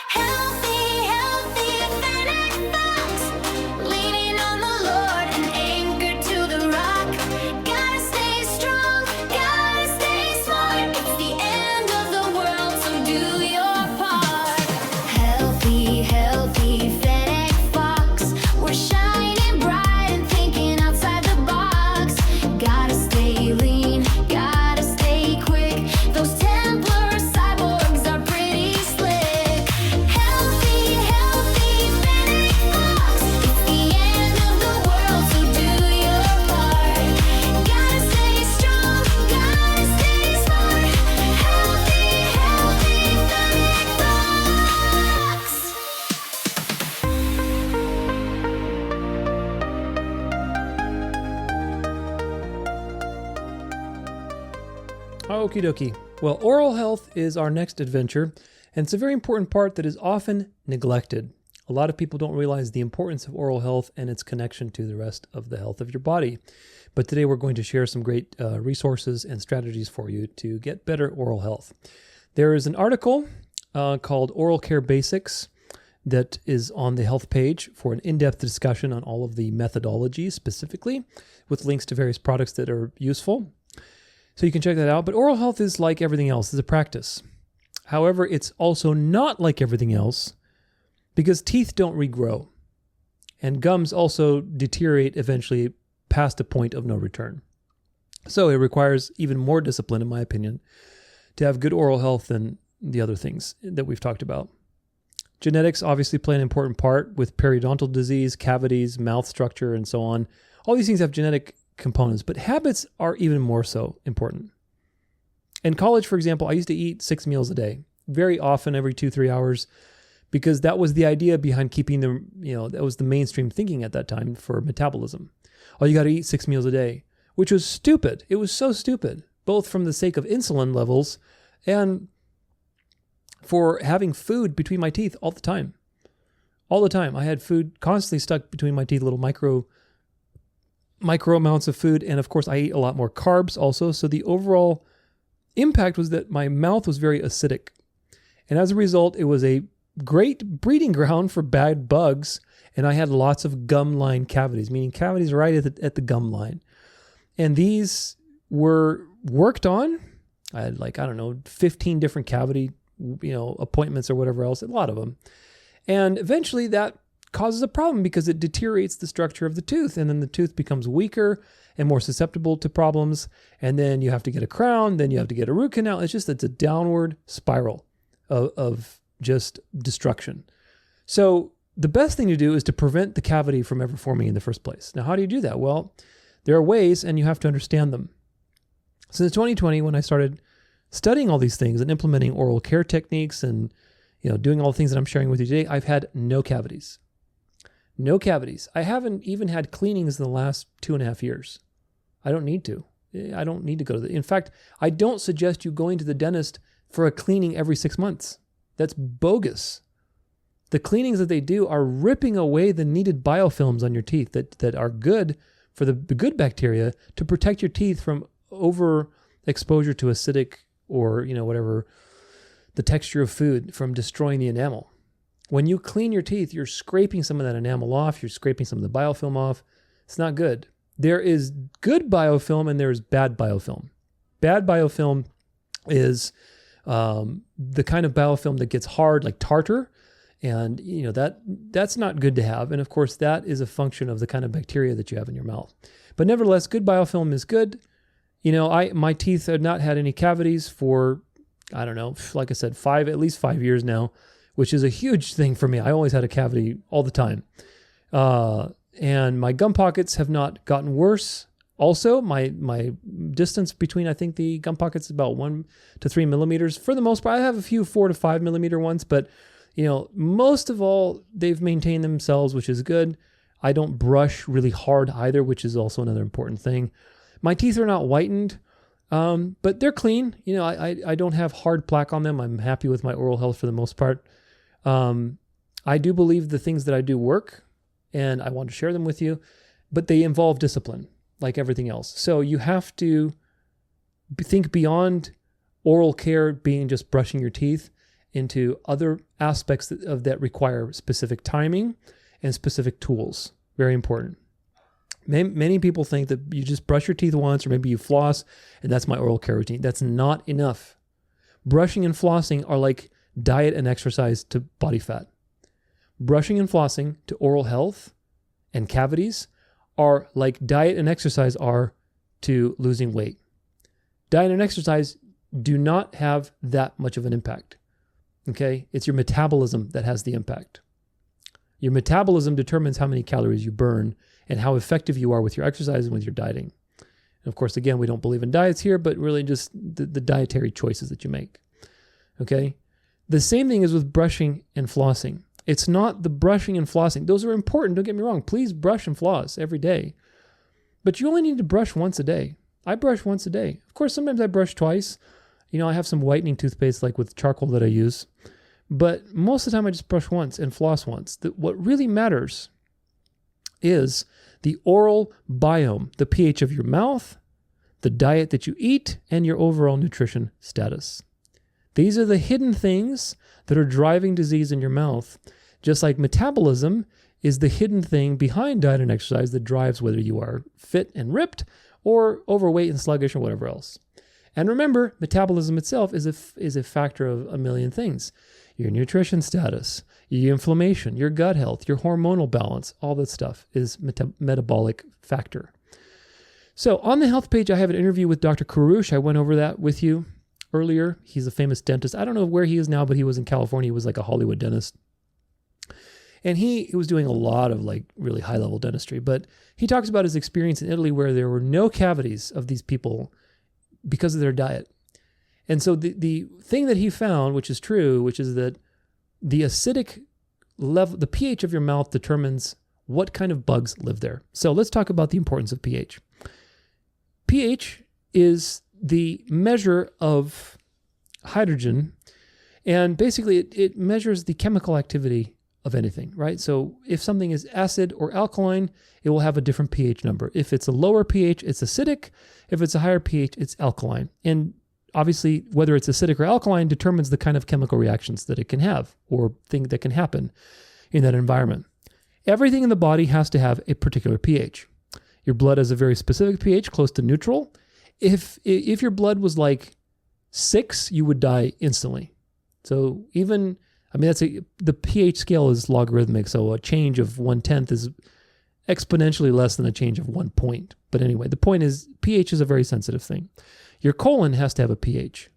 Healthy, healthy, Fennec Fox. Leaning on the Lord and anchored to the rock. Gotta stay strong, gotta stay smart. It's the end of the world, so do your part. Healthy, healthy, Fennec Fox. We're shining bright and thinking outside the box. Gotta stay lean, gotta stay quick. Those Templar cyborgs are pretty slick. Healthy, healthy, Fennec Fox. It's the end of the world, so do your part. Gotta stay strong, gotta stay smart. Healthy, healthy, Fennec Fox. Okie dokie. Well, oral health is our next adventure, and it's a very important part that is often neglected. A lot of people don't realize the importance of oral health and its connection to the rest of the health of your body. But today we're going to share some great resources and strategies for you to get better oral health. There is an article called Oral Care Basics that is on the health page for an in-depth discussion on all of the methodologies specifically, with links to various products that are useful. So you can check that out. But oral health is like everything else. It's a practice. However, it's also not like everything else because teeth don't regrow. And gums also deteriorate eventually past a point of no return. So it requires even more discipline, in my opinion, to have good oral health than the other things that we've talked about. Genetics obviously play an important part with periodontal disease, cavities, mouth structure, and so on. All these things have genetic components, but habits are even more so important. In college, for example, I used to eat 6 meals a day, very often, every 2-3 hours, because that was the idea behind keeping the, that was the mainstream thinking at that time for metabolism. Oh, you got to eat 6 meals a day, which was stupid. It was so stupid, both from the sake of insulin levels and for having food between my teeth all the time. All the time. I had food constantly stuck between my teeth, little micro amounts of food. And of course, I ate a lot more carbs also. So the overall impact was that my mouth was very acidic. And as a result, it was a great breeding ground for bad bugs. And I had lots of gum line cavities, meaning cavities right at the gum line. And these were worked on. I had 15 different cavity, appointments or whatever else, a lot of them. And eventually that causes a problem because it deteriorates the structure of the tooth, and then the tooth becomes weaker and more susceptible to problems. And then you have to get a crown, then you have to get a root canal. It's a downward spiral of just destruction. So the best thing to do is to prevent the cavity from ever forming in the first place. Now, how do you do that? Well, there are ways, and you have to understand them. Since 2020, when I started studying all these things and implementing oral care techniques and doing all the things that I'm sharing with you today, I've had no cavities. No cavities. I haven't even had cleanings in the last 2.5 years. I don't need to. I don't need to go to in fact, I don't suggest you going to the dentist for a cleaning every 6 months. That's bogus. The cleanings that they do are ripping away the needed biofilms on your teeth that are good for the good bacteria to protect your teeth from overexposure to acidic or, whatever, the texture of food from destroying the enamel. When you clean your teeth, you're scraping some of that enamel off. You're scraping some of the biofilm off. It's not good. There is good biofilm and there's bad biofilm. Bad biofilm is the kind of biofilm that gets hard like tartar. And, that's not good to have. And of course, that is a function of the kind of bacteria that you have in your mouth. But nevertheless, good biofilm is good. My teeth have not had any cavities for, I don't know, like I said, at least 5 years now, which is a huge thing for me. I always had a cavity all the time. And my gum pockets have not gotten worse. Also, my distance between, I think, the gum pockets is about 1 to 3 millimeters. For the most part, I have a few 4 to 5 millimeter ones, but, most of all, they've maintained themselves, which is good. I don't brush really hard either, which is also another important thing. My teeth are not whitened. But they're clean. I don't have hard plaque on them. I'm happy with my oral health for the most part. I do believe the things that I do work, and I want to share them with you, but they involve discipline, like everything else. So you have to think beyond oral care being just brushing your teeth into other aspects that require specific timing and specific tools. Very important. Many people think that you just brush your teeth once, or maybe you floss, and that's my oral care routine. That's not enough. Brushing and flossing are like diet and exercise to body fat. Brushing and flossing to oral health and cavities are like diet and exercise are to losing weight. Diet and exercise do not have that much of an impact. Okay? It's your metabolism that has the impact. Your metabolism determines how many calories you burn and how effective you are with your exercise and with your dieting. And of course, again, we don't believe in diets here, but really just the dietary choices that you make. Okay? The same thing is with brushing and flossing. It's not the brushing and flossing. Those are important, don't get me wrong. Please brush and floss every day. But you only need to brush once a day. I brush once a day. Of course, sometimes I brush twice. I have some whitening toothpaste like with charcoal that I use. But most of the time I just brush once and floss once. What really matters is the oral biome, the pH of your mouth, the diet that you eat, and your overall nutrition status. These are the hidden things that are driving disease in your mouth, just like metabolism is the hidden thing behind diet and exercise that drives whether you are fit and ripped or overweight and sluggish or whatever else. And remember, metabolism itself is a factor of a million things. Your nutrition status, your inflammation, your gut health, your hormonal balance, all that stuff is metabolic factor. So on the health page, I have an interview with Dr. Karush. I went over that with you earlier. He's a famous dentist. I don't know where he is now, but he was in California. He was like a Hollywood dentist. And he was doing a lot of like really high level dentistry, but he talks about his experience in Italy where there were no cavities of these people because of their diet. And so the thing that he found, which is true, which is that the acidic level, the pH of your mouth determines what kind of bugs live there. So let's talk about the importance of pH. pH is the measure of hydrogen, and basically it measures the chemical activity of anything, right? So if something is acid or alkaline, it will have a different pH number. If it's a lower pH, it's acidic. If it's a higher pH, it's alkaline. And obviously, whether it's acidic or alkaline determines the kind of chemical reactions that it can have or thing that can happen in that environment. Everything in the body has to have a particular pH. Your blood has a very specific pH, close to neutral. If your blood was like 6, you would die instantly. So the pH scale is logarithmic, so a change of 1/10 is exponentially less than a change of 1 point. But anyway, the point is pH is a very sensitive thing. Your colon has to have a pH.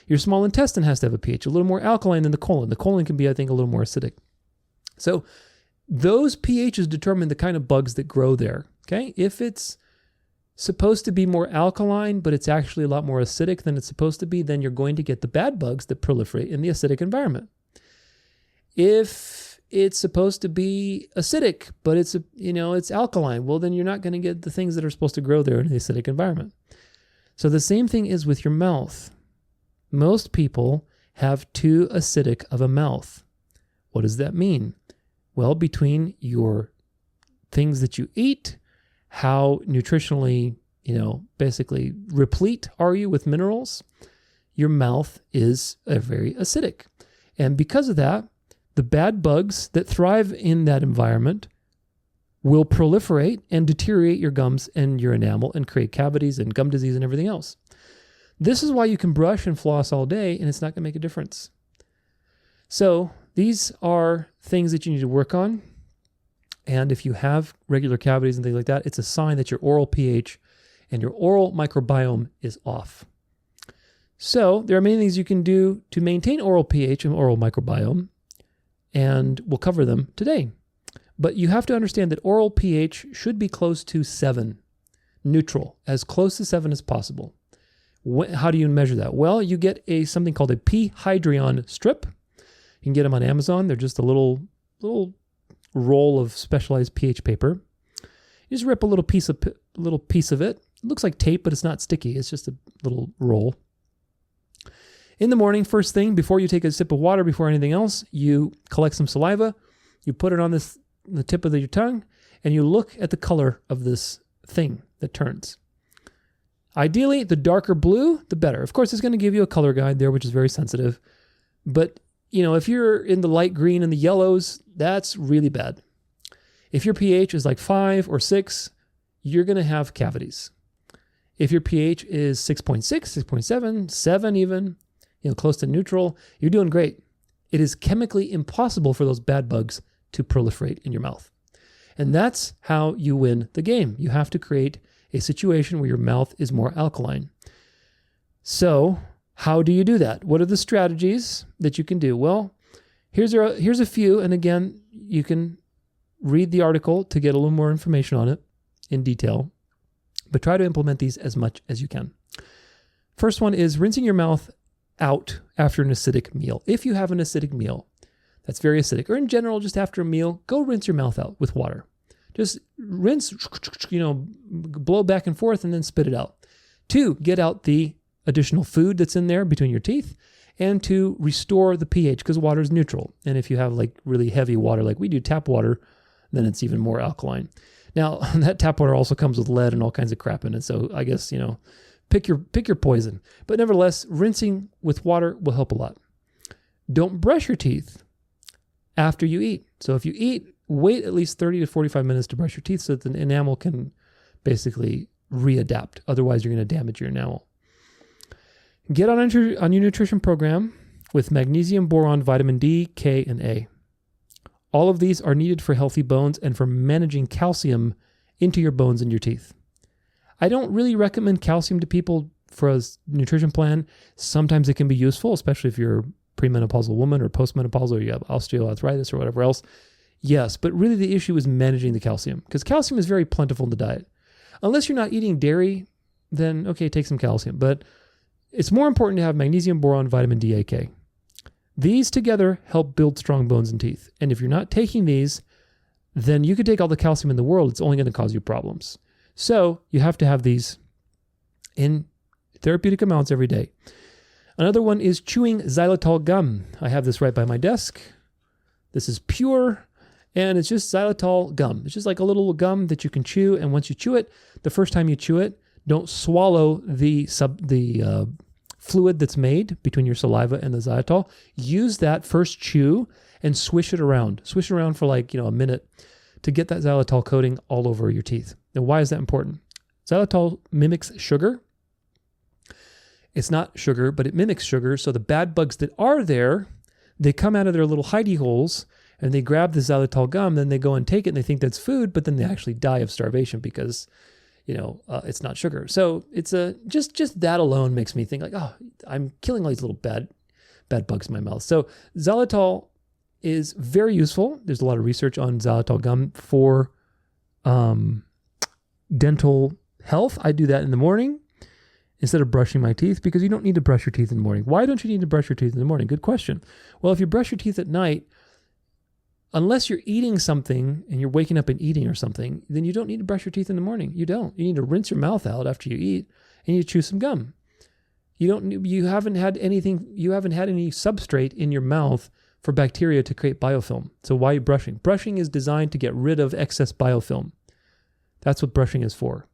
Your small intestine has to have a pH, a little more alkaline than the colon. The colon can be, I think, a little more acidic. So those pHs determine the kind of bugs that grow there. Okay? If it's supposed to be more alkaline, but it's actually a lot more acidic than it's supposed to be, then you're going to get the bad bugs that proliferate in the acidic environment. If it's supposed to be acidic, but it's alkaline, well, then you're not going to get the things that are supposed to grow there in the acidic environment. So the same thing is with your mouth. Most people have too acidic of a mouth. What does that mean? Well, between your things that you eat, how nutritionally, basically replete are you with minerals, your mouth is very acidic. And because of that, the bad bugs that thrive in that environment will proliferate and deteriorate your gums and your enamel and create cavities and gum disease and everything else. This is why you can brush and floss all day and it's not going to make a difference. So these are things that you need to work on. And if you have regular cavities and things like that, it's a sign that your oral pH and your oral microbiome is off. So there are many things you can do to maintain oral pH and oral microbiome, and we'll cover them today. But you have to understand that oral pH should be close to 7, neutral, as close to 7 as possible. How do you measure that? Well, you get something called a p-hydrion strip. You can get them on Amazon. They're just a little roll of specialized pH paper. You just rip a little piece of it. It looks like tape, but it's not sticky. It's just a little roll. In the morning, first thing, before you take a sip of water, before anything else, you collect some saliva. You put it on the tip of your tongue, and you look at the color of this thing that turns. Ideally, the darker blue, the better. Of course, it's going to give you a color guide there, which is very sensitive. But if you're in the light green and the yellows, that's really bad. If your pH is like 5 or 6, you're going to have cavities. If your pH is 6.6, 6.7, 7 even, close to neutral, you're doing great. It is chemically impossible for those bad bugs to proliferate in your mouth. And that's how you win the game. You have to create a situation where your mouth is more alkaline. So how do you do that? What are the strategies that you can do? Well, here's a few. And again, you can read the article to get a little more information on it in detail, but try to implement these as much as you can. First one is rinsing your mouth out after an acidic meal. If you have an acidic meal that's very acidic, or in general, just after a meal, go rinse your mouth out with water. Just rinse, blow back and forth and then spit it out. 2, get out the additional food that's in there between your teeth, and to restore the pH, because water is neutral. And if you have like really heavy water, like we do tap water, then it's even more alkaline. Now, that tap water also comes with lead and all kinds of crap in it. So I guess, pick your poison. But nevertheless, rinsing with water will help a lot. Don't brush your teeth after you eat. So if you eat, wait at least 30 to 45 minutes to brush your teeth so that the enamel can basically readapt. Otherwise, you're going to damage your enamel. Get on your nutrition program with magnesium, boron, vitamin D, K, and A. All of these are needed for healthy bones and for managing calcium into your bones and your teeth. I don't really recommend calcium to people for a nutrition plan. Sometimes it can be useful, especially if you're a premenopausal woman or postmenopausal, or you have osteoarthritis or whatever else. Yes, but really the issue is managing the calcium, because calcium is very plentiful in the diet. Unless you're not eating dairy, then okay, take some calcium. But it's more important to have magnesium, boron, vitamin D, A, K. These together help build strong bones and teeth. And if you're not taking these, then you could take all the calcium in the world. It's only going to cause you problems. So you have to have these in therapeutic amounts every day. Another one is chewing xylitol gum. I have this right by my desk. This is pure, and it's just xylitol gum. It's just like a little gum that you can chew. And once you chew it, the first time you chew it, don't swallow the fluid that's made between your saliva and the xylitol. Use that first chew and swish it around. Swish it around for like, a minute to get that xylitol coating all over your teeth. Now, why is that important? Xylitol mimics sugar. It's not sugar, but it mimics sugar. So the bad bugs that are there, they come out of their little hidey holes and they grab the xylitol gum, then they go and take it and they think that's food, but then they actually die of starvation because it's not sugar. So it's just that alone makes me think like, oh, I'm killing all these little bad bugs in my mouth. So xylitol is very useful. There's a lot of research on xylitol gum for dental health. I do that in the morning instead of brushing my teeth, because you don't need to brush your teeth in the morning. Why don't you need to brush your teeth in the morning? Good question. Well, if you brush your teeth at night, unless you're eating something and you're waking up and eating or something, then you don't need to brush your teeth in the morning. You don't. You need to rinse your mouth out after you eat and you chew some gum. You haven't had any substrate in your mouth for bacteria to create biofilm. So why are you brushing? Brushing is designed to get rid of excess biofilm. That's what brushing is for.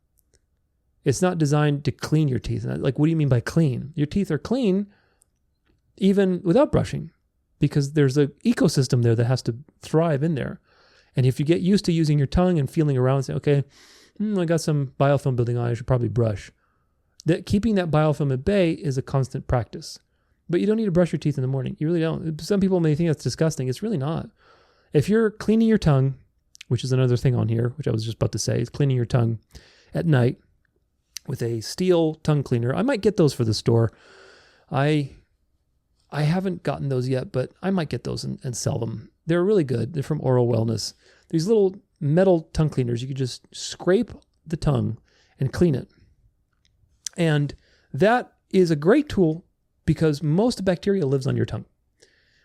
It's not designed to clean your teeth. Like, what do you mean by clean? Your teeth are clean even without brushing, because there's an ecosystem there that has to thrive in there. And if you get used to using your tongue and feeling around and say, okay, I got some biofilm building on, I should probably brush. Keeping that biofilm at bay is a constant practice. But you don't need to brush your teeth in the morning. You really don't. Some people may think that's disgusting. It's really not. If you're cleaning your tongue, which is another thing on here, which I was just about to say, is cleaning your tongue at night with a steel tongue cleaner. I might get those for the store. I haven't gotten those yet, but I might get those and sell them. They're really good. They're from Oral Wellness. These little metal tongue cleaners, you can just scrape the tongue and clean it. And that is a great tool because most bacteria lives on your tongue.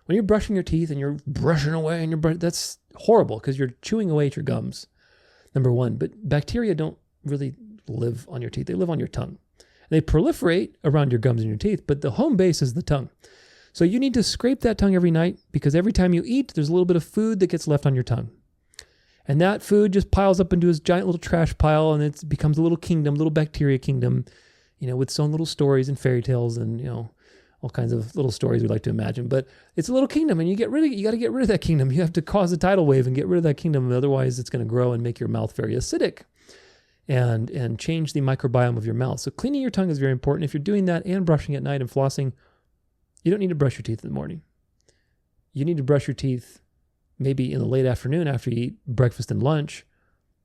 When you're brushing your teeth and you're brushing away and that's horrible because you're chewing away at your gums, number one. But bacteria don't really live on your teeth. They live on your tongue. They proliferate around your gums and your teeth, but the home base is the tongue. So you need to scrape that tongue every night, because every time you eat, there's a little bit of food that gets left on your tongue. And that food just piles up into this giant little trash pile, and it becomes a little kingdom, little bacteria kingdom, with its own little stories and fairy tales and, all kinds of little stories we like to imagine. But it's a little kingdom, and you got to get rid of that kingdom. You have to cause a tidal wave and get rid of that kingdom. Otherwise, it's going to grow and make your mouth very acidic and change the microbiome of your mouth. So cleaning your tongue is very important. If you're doing that and brushing at night and flossing, you don't need to brush your teeth in the morning. You need to brush your teeth maybe in the late afternoon after you eat breakfast and lunch.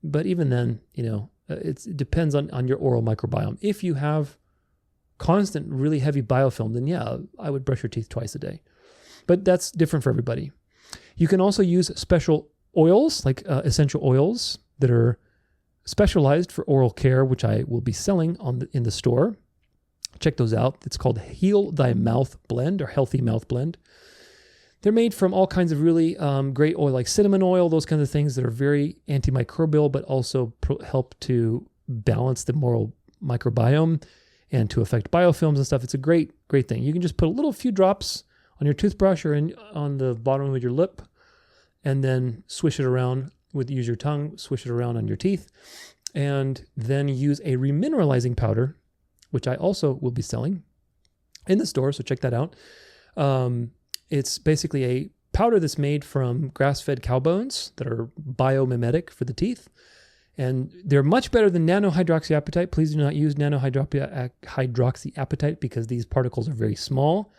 But even then, it depends on your oral microbiome. If you have constant, really heavy biofilm, then yeah, I would brush your teeth twice a day. But that's different for everybody. You can also use special oils, like essential oils that are specialized for oral care, which I will be selling in the store. Check those out. It's called Heal Thy Mouth Blend or Healthy Mouth Blend. They're made from all kinds of really great oil, like cinnamon oil, those kinds of things that are very antimicrobial, but also help to balance the oral microbiome and to affect biofilms and stuff. It's a great thing. You can just put a few drops on your toothbrush or on the bottom of your lip, and then swish it around use your tongue, swish it around on your teeth, and then use a remineralizing powder, which I also will be selling in the store, so check that out. It's basically a powder that's made from grass-fed cow bones that are biomimetic for the teeth. And they're much better than nanohydroxyapatite. Please do not use nanohydroxyapatite because these particles are very small.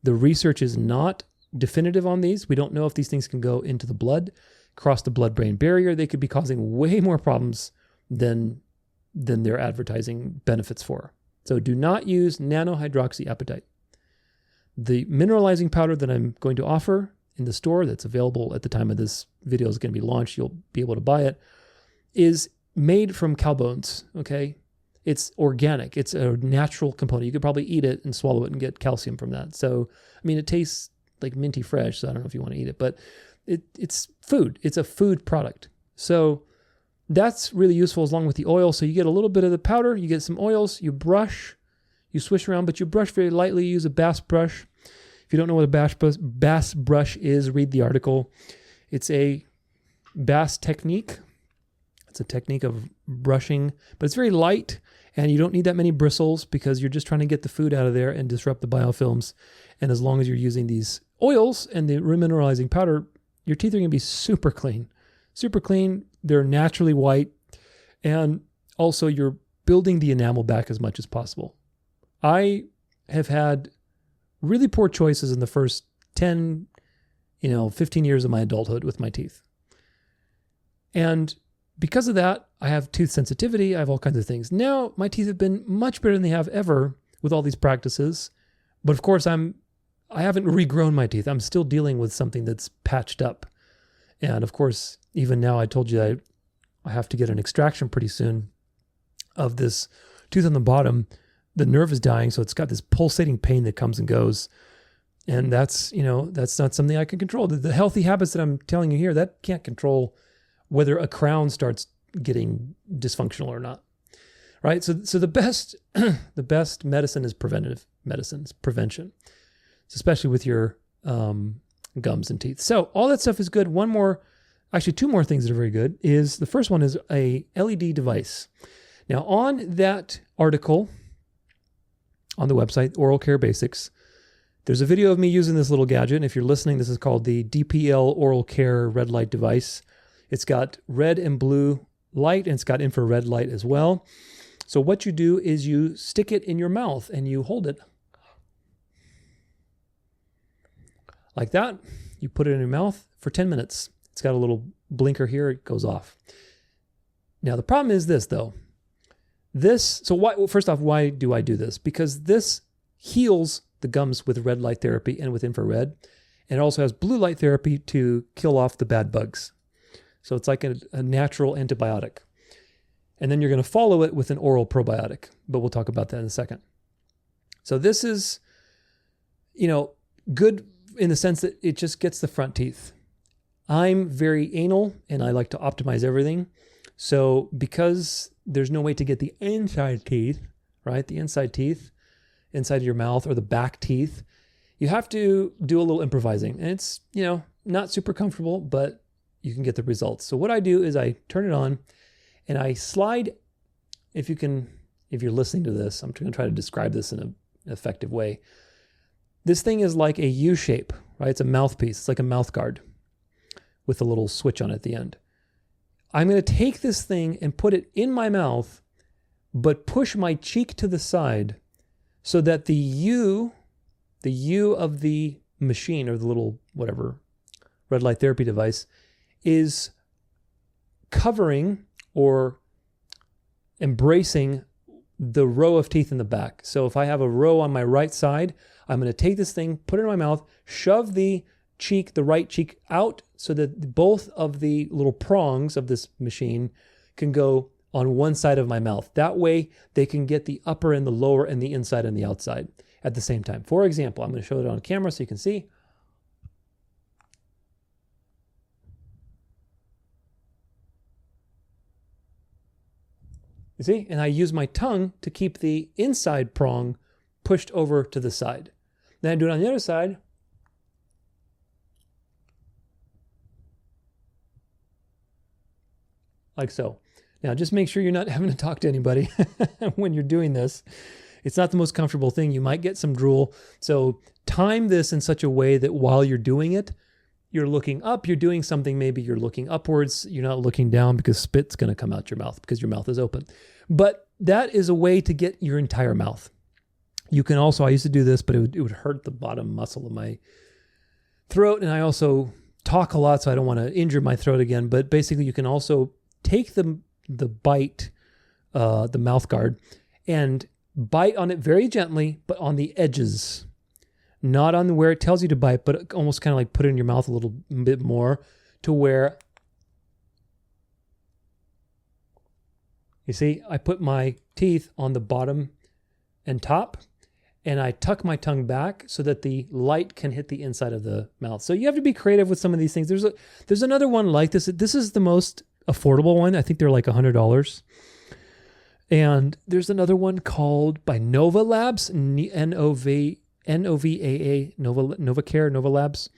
The research is not definitive on these. We don't know if these things can go into the blood, cross the blood-brain barrier. They could be causing way more problems than their advertising benefits for. So do not use nanohydroxyapatite. The mineralizing powder that I'm going to offer in the store that's available at the time of this video is going to be launched. You'll be able to buy it. Is made from cow bones, okay? It's organic. It's a natural component. You could probably eat it and swallow it and get calcium from that. So, it tastes like minty fresh, so I don't know if you want to eat it, but it's food. It's a food product. So that's really useful along with the oil. So you get a little bit of the powder, you get some oils, you brush, you swish around, but you brush very lightly. Use a bass brush. If you don't know what a bass brush is, read the article. It's a bass technique. It's a technique of brushing, but it's very light and you don't need that many bristles because you're just trying to get the food out of there and disrupt the biofilms. And as long as you're using these oils and the remineralizing powder, your teeth are going to be super clean. Super clean. They're naturally white. And also you're building the enamel back as much as possible. I have had really poor choices in the first 10, 15 years of my adulthood with my teeth. And because of that, I have tooth sensitivity. I have all kinds of things. Now, my teeth have been much better than they have ever with all these practices. But of course, I haven't regrown my teeth. I'm still dealing with something that's patched up. And of course, even now, I told you I have to get an extraction pretty soon of this tooth on the bottom. The nerve is dying, so it's got this pulsating pain that comes and goes. And that's not something I can control. The healthy habits that I'm telling you here, that can't control whether a crown starts getting dysfunctional or not, right? So the best medicine is preventive medicine, it's prevention, especially with your gums and teeth. So all that stuff is good. Two more things that are very good is the first one is a LED device. Now on that article on the website, Oral Care Basics, there's a video of me using this little gadget. And if you're listening, this is called the DPL Oral Care Red Light Device. It's got red and blue light, and it's got infrared light as well. So what you do is you stick it in your mouth and you hold it like that. You put it in your mouth for 10 minutes. It's got a little blinker here. It goes off. Now, the problem is this, though. First off, why do I do this? Because this heals the gums with red light therapy and with infrared. And it also has blue light therapy to kill off the bad bugs. So it's like a natural antibiotic. And then you're going to follow it with an oral probiotic. But we'll talk about that in a second. So this is, good in the sense that it just gets the front teeth. I'm very anal and I like to optimize everything. So because there's no way to get the inside teeth, right? The inside teeth, inside of your mouth or the back teeth, you have to do a little improvising. And it's, not super comfortable, but you can get the results. So what I do is I turn it on and I slide, if you're listening to this, I'm going to try to describe this in an effective way. This thing is like a U shape, right? It's a mouthpiece. It's like a mouth guard with a little switch on it at the end. I'm going to take this thing and put it in my mouth, but push my cheek to the side so that the U of the machine, or the little whatever red light therapy device, is covering or embracing the row of teeth in the back. So if I have a row on my right side, I'm going to take this thing, put it in my mouth, shove the right cheek out so that both of the little prongs of this machine can go on one side of my mouth. That way they can get the upper and the lower and the inside and the outside at the same time. For example, I'm going to show it on camera so you can see. You see? And I use my tongue to keep the inside prong pushed over to the side. Then I do it on the other side. Like so. Now just make sure you're not having to talk to anybody when you're doing this. It's not the most comfortable thing. You might get some drool. So time this in such a way that while you're doing it, you're looking up, you're doing something, maybe you're looking upwards, you're not looking down because spit's going to come out your mouth because your mouth is open. But that is a way to get your entire mouth. You can also, I used to do this, but it would hurt the bottom muscle of my throat. And I also talk a lot, so I don't want to injure my throat again. But basically you can also take the bite, the mouth guard, and bite on it very gently, but on the edges. Not on where it tells you to bite, but almost kind of like put it in your mouth a little bit more to where, you see, I put my teeth on the bottom and top, and I tuck my tongue back so that the light can hit the inside of the mouth. So you have to be creative with some of these things. There's another one like this. This is the most affordable one. I think they're like $100. And there's another one called by Nova Labs, NOVAA, Novacare, Nova Labs.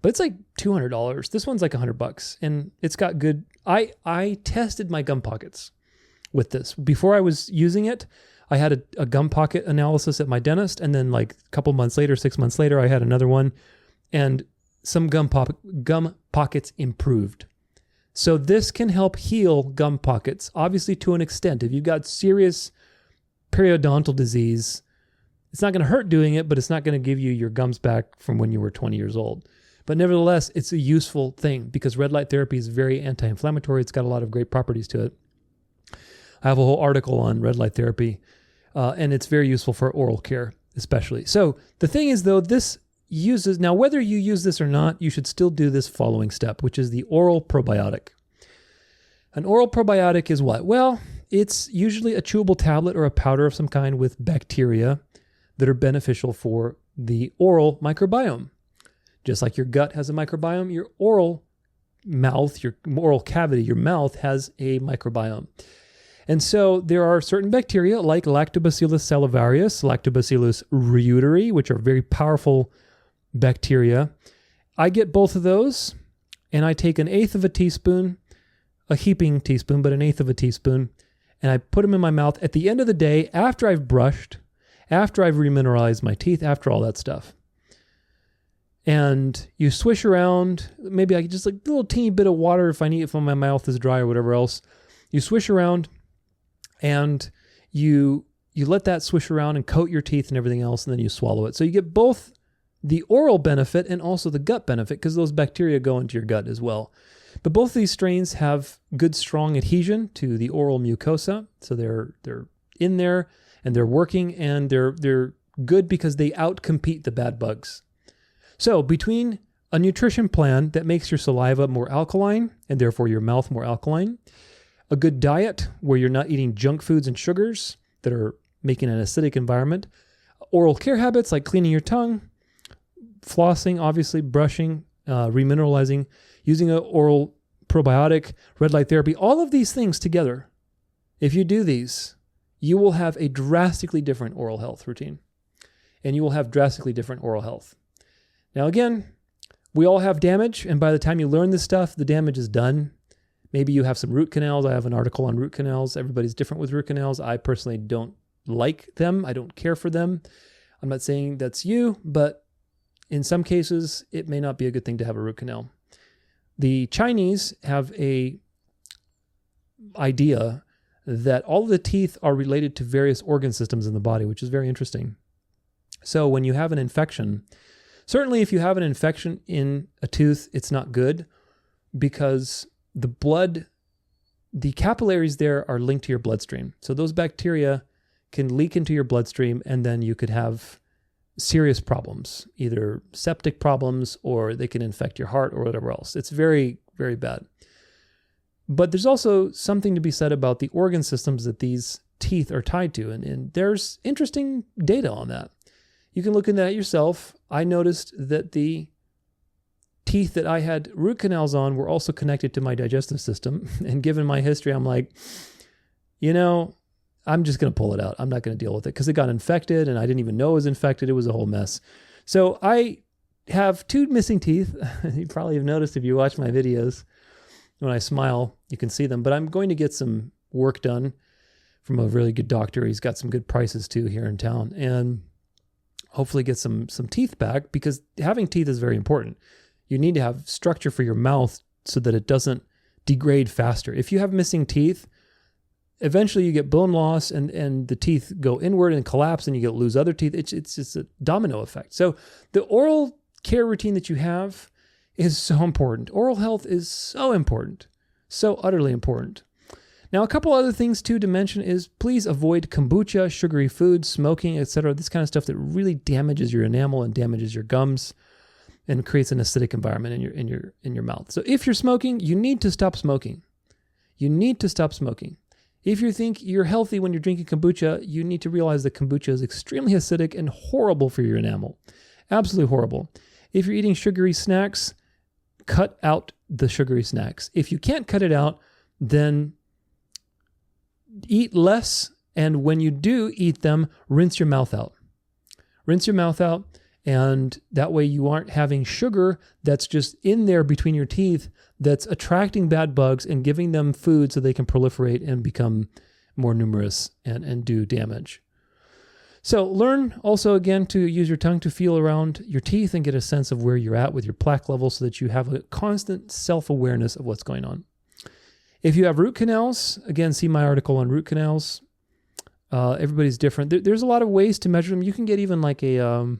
But it's like $200. This one's like $100, and it's got good. I tested my gum pockets with this. Before I was using it, I had a gum pocket analysis at my dentist, and then like a couple months later, 6 months later, I had another one, and some gum pockets improved. So this can help heal gum pockets, obviously to an extent. If you've got serious periodontal disease, it's not going to hurt doing it, but it's not going to give you your gums back from when you were 20 years old. But nevertheless, it's a useful thing because red light therapy is very anti-inflammatory. It's got a lot of great properties to it. I have a whole article on red light therapy, and it's very useful for oral care, especially. So the thing is, though, this uses, now whether you use this or not, you should still do this following step, which is the oral probiotic. An oral probiotic is what? Well, it's usually a chewable tablet or a powder of some kind with bacteria that are beneficial for the oral microbiome. Just like your gut has a microbiome, your oral mouth, your oral cavity, your mouth has a microbiome. And so there are certain bacteria like Lactobacillus salivarius, Lactobacillus reuteri, which are very powerful bacteria. I get both of those, and I take 1/8 of a teaspoon, a heaping teaspoon, but 1/8 of a teaspoon, and I put them in my mouth at the end of the day after I've brushed, after I've remineralized my teeth, after all that stuff. And you swish around, maybe I just like a little teeny bit of water if I need, if my mouth is dry or whatever else. You swish around, and you let that swish around and coat your teeth and everything else, and then you swallow it. So you get both the oral benefit and also the gut benefit because those bacteria go into your gut as well. But both of these strains have good, strong adhesion to the oral mucosa. So they're in there and they're working, and they're good because they outcompete the bad bugs. So between a nutrition plan that makes your saliva more alkaline and therefore your mouth more alkaline, a good diet where you're not eating junk foods and sugars that are making an acidic environment, oral care habits like cleaning your tongue, flossing, obviously, brushing, remineralizing, using an oral probiotic, red light therapy, all of these things together, if you do these, you will have a drastically different oral health routine, and you will have drastically different oral health. Now, again, we all have damage, and by the time you learn this stuff, the damage is done. Maybe you have some root canals. I have an article on root canals. Everybody's different with root canals. I personally don't like them. I don't care for them. I'm not saying that's you, but in some cases, it may not be a good thing to have a root canal. The Chinese have a idea that all of the teeth are related to various organ systems in the body, which is very interesting. So when you have an infection, certainly if you have an infection in a tooth, it's not good because the capillaries there are linked to your bloodstream. So those bacteria can leak into your bloodstream, and then you could have serious problems, either septic problems or they can infect your heart or whatever else. It's very, very bad. But there's also something to be said about the organ systems that these teeth are tied to. And there's interesting data on that. You can look into that yourself. I noticed that the teeth that I had root canals on were also connected to my digestive system. And given my history, I'm like, I'm just going to pull it out. I'm not going to deal with it because it got infected and I didn't even know it was infected. It was a whole mess. So I have 2 missing teeth. You probably have noticed if you watch my videos. When I smile, you can see them. But I'm going to get some work done from a really good doctor. He's got some good prices too here in town. And hopefully get some teeth back, because having teeth is very important. You need to have structure for your mouth so that it doesn't degrade faster. If you have missing teeth, eventually you get bone loss and the teeth go inward and collapse and you lose other teeth. It's just a domino effect. So the oral care routine that you have is so important. Oral health is so important, so utterly important. Now, a couple other things too to mention is please avoid kombucha, sugary foods, smoking, etc. This kind of stuff that really damages your enamel and damages your gums and creates an acidic environment in your mouth. So if you're smoking, you need to stop smoking. You need to stop smoking. If you think you're healthy when you're drinking kombucha, you need to realize that kombucha is extremely acidic and horrible for your enamel. Absolutely horrible. If you're eating sugary snacks, cut out the sugary snacks. If you can't cut it out, then eat less. And when you do eat them, rinse your mouth out. Rinse your mouth out. And that way you aren't having sugar that's just in there between your teeth that's attracting bad bugs and giving them food so they can proliferate and become more numerous and do damage. So learn also, again, to use your tongue to feel around your teeth and get a sense of where you're at with your plaque level so that you have a constant self-awareness of what's going on. If you have root canals, again, see my article on root canals. Everybody's different. There's a lot of ways to measure them. You can get even like a,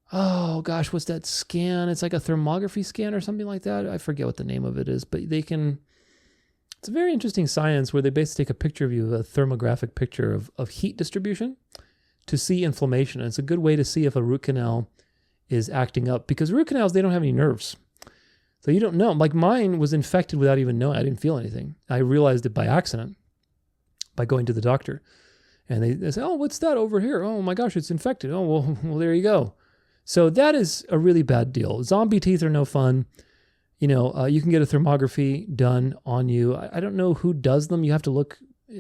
what's that scan? It's like a thermography scan or something like that. I forget what the name of it is, but it's a very interesting science where they basically take a picture of you, a thermographic picture of heat distribution to see inflammation. And it's a good way to see if a root canal is acting up, because root canals, they don't have any nerves. So you don't know. Like mine was infected without even knowing. I didn't feel anything. I realized it by accident by going to the doctor. And they say, oh, what's that over here? Oh my gosh, it's infected. Oh, well, there you go. So that is a really bad deal. Zombie teeth are no fun. You can get a thermography done on you. I don't know who does them. You have to look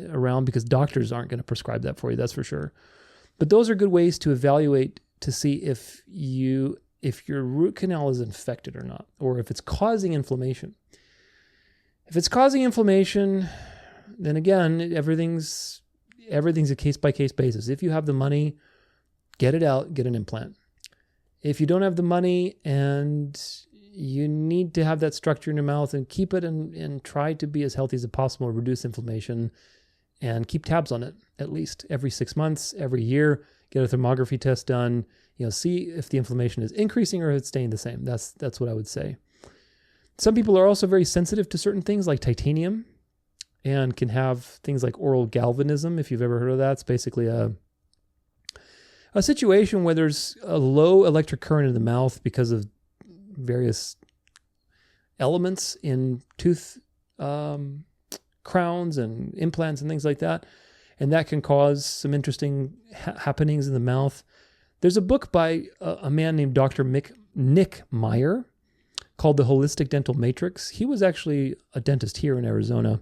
around because doctors aren't going to prescribe that for you. That's for sure. But those are good ways to evaluate to see if your root canal is infected or not, or if it's causing inflammation. If it's causing inflammation, then again, everything's a case-by-case basis. If you have the money, get it out, get an implant. If you don't have the money and you need to have that structure in your mouth, and keep it and try to be as healthy as possible, reduce inflammation, and keep tabs on it at least every 6 months, every year. Get a thermography test done. See if the inflammation is increasing or if it's staying the same. That's what I would say. Some people are also very sensitive to certain things like titanium, and can have things like oral galvanism. If you've ever heard of that, it's basically a situation where there's a low electric current in the mouth because of various elements in tooth crowns and implants and things like that. And that can cause some interesting happenings in the mouth. There's a book by a man named Dr. Nick Meyer called The Holistic Dental Matrix. He was actually a dentist here in Arizona.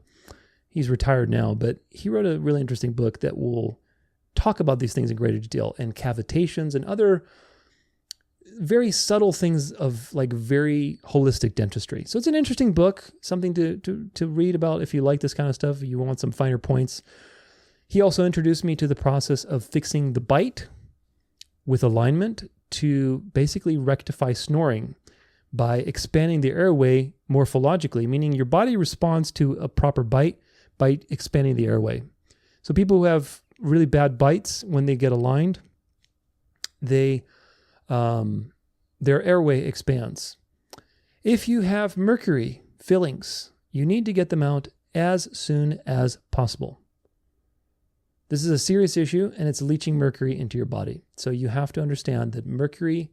He's retired now, but he wrote a really interesting book that will talk about these things in greater detail, and cavitations and other very subtle things of like very holistic dentistry. So it's an interesting book, something to read about if you like this kind of stuff, if you want some finer points. He also introduced me to the process of fixing the bite. with alignment to basically rectify snoring by expanding the airway morphologically, meaning your body responds to a proper bite by expanding the airway. So people who have really bad bites, when they get aligned, their airway expands. If you have mercury fillings, you need to get them out as soon as possible. This is a serious issue, and it's leaching mercury into your body. So you have to understand that mercury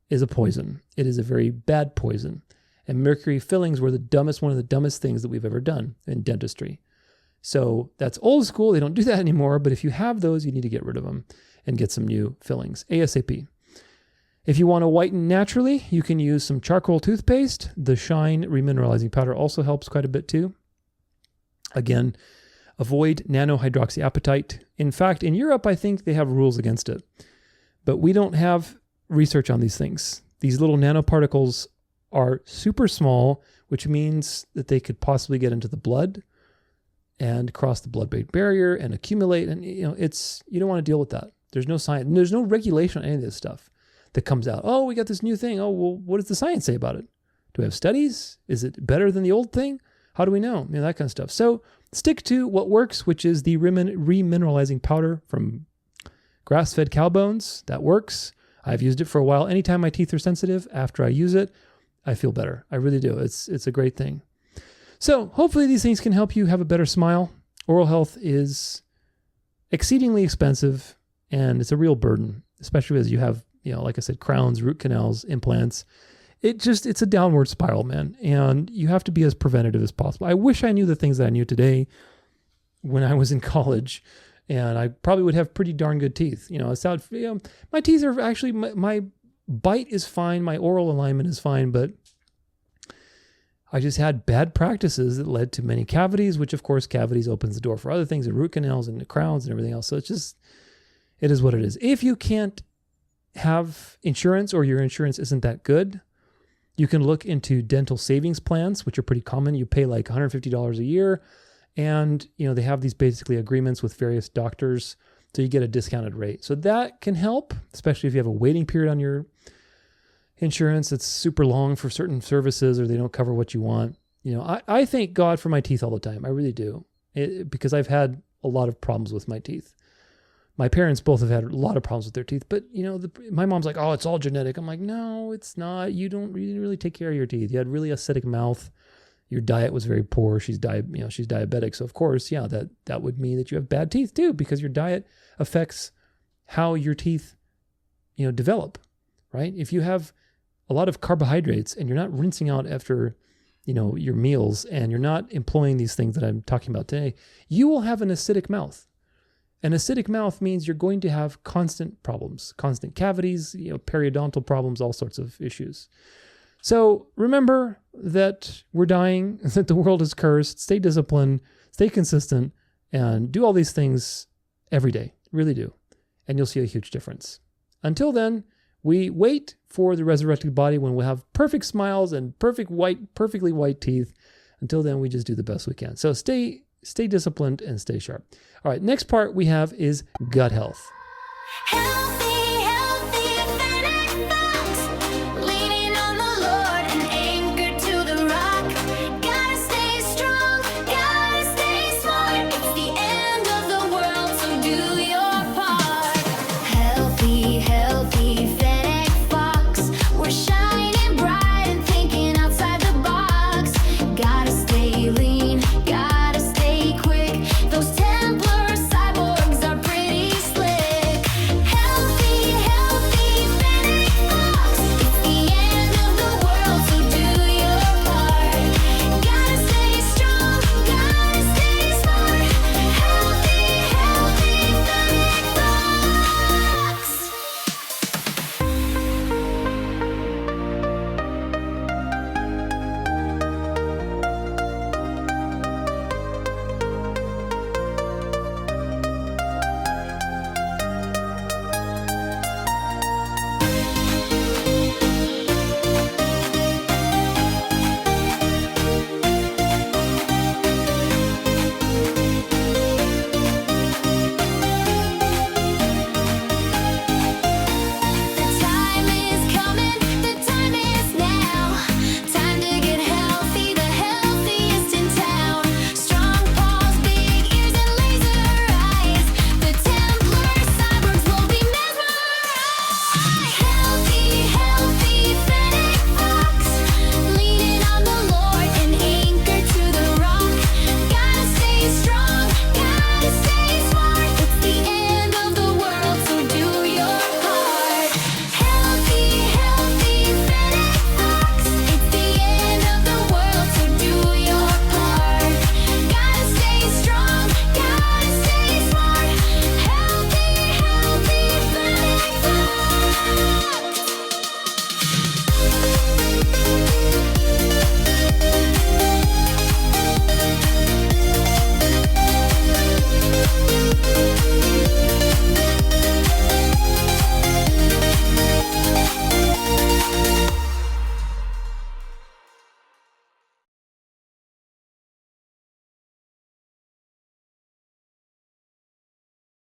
is a poison. It is a very bad poison. And mercury fillings were one of the dumbest things that we've ever done in dentistry. So that's old school. They don't do that anymore. But if you have those, you need to get rid of them and get some new fillings ASAP. If you want to whiten naturally, you can use some charcoal toothpaste. The Shine Remineralizing Powder also helps quite a bit too. Again, avoid nanohydroxyapatite. In fact, in Europe, I think they have rules against it. But we don't have research on these things. These little nanoparticles are super small, which means that they could possibly get into the blood and cross the blood-brain barrier and accumulate. And you don't want to deal with that. There's no science. There's no regulation on any of this stuff that comes out. Oh, we got this new thing. Oh, well, what does the science say about it? Do we have studies? Is it better than the old thing? How do we know? That kind of stuff. So stick to what works, which is the remineralizing powder from grass-fed cow bones. That works. I've used it for a while. Anytime my teeth are sensitive, after I use it, I feel better. I really do. It's a great thing. So hopefully these things can help you have a better smile. Oral health is exceedingly expensive, and it's a real burden, especially as you have, like I said, crowns, root canals, implants. It's a downward spiral, man. And you have to be as preventative as possible. I wish I knew the things that I knew today when I was in college, and I probably would have pretty darn good teeth. My teeth are actually, my bite is fine. My oral alignment is fine, but I just had bad practices that led to many cavities, which of course cavities opens the door for other things, and root canals and the crowns and everything else. So it is what it is. If you can't have insurance, or your insurance isn't that good, you can look into dental savings plans, which are pretty common. You pay like $150 a year, and they have these basically agreements with various doctors, so you get a discounted rate. So that can help, especially if you have a waiting period on your insurance that's super long for certain services, or they don't cover what you want. I thank God for my teeth all the time. I really do, because I've had a lot of problems with my teeth. My parents both have had a lot of problems with their teeth, but my mom's like, oh, it's all genetic. I'm like, no, it's not. You didn't really take care of your teeth. You had really acidic mouth. Your diet was very poor. She's diabetic. So of course, that would mean that you have bad teeth too, because your diet affects how your teeth, develop, right? If you have a lot of carbohydrates and you're not rinsing out after, your meals, and you're not employing these things that I'm talking about today, you will have an acidic mouth. An acidic mouth means you're going to have constant problems, constant cavities, periodontal problems, all sorts of issues. So remember that we're dying, that the world is cursed. Stay disciplined, stay consistent, and do all these things every day. Really do. And you'll see a huge difference. Until then, we wait for the resurrected body when we'll have perfect smiles and perfectly white teeth. Until then, we just do the best we can. So stay disciplined and stay sharp. All right, next part we have is gut health. Healthy